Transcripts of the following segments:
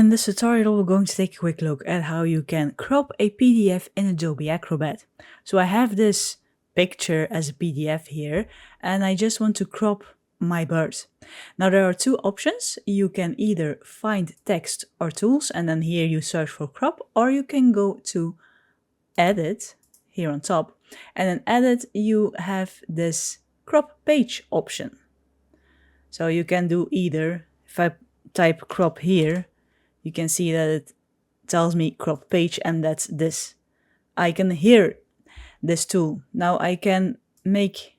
In this tutorial, we're going to take a quick look at how you can crop a PDF in Adobe Acrobat. So I have this picture as a PDF here, and I just want to crop my bird. Now there are two options. You can either find text or tools, and then here you search for crop, or you can go to edit here on top, and in edit you have this crop page option. So you can do either. If I type crop here, you can see that it tells me crop page, and that's this. I can hear this tool. Now I can make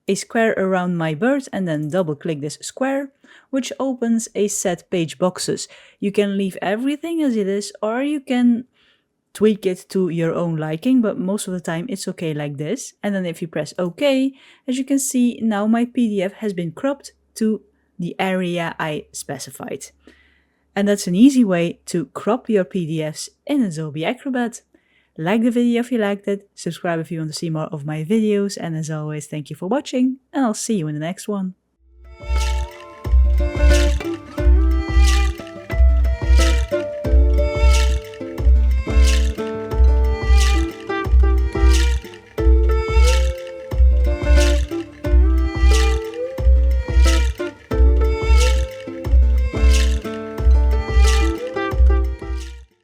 a square around my bird and then double click this square, which opens a set page boxes. You can leave everything as it is, or you can tweak it to your own liking, but most of the time it's okay like this. And then if you press OK, as you can see, now my PDF has been cropped to the area I specified. And that's an easy way to crop your PDFs in Adobe Acrobat. Like the video if you liked it, subscribe if you want to see more of my videos, and as always, thank you for watching, and I'll see you in the next one.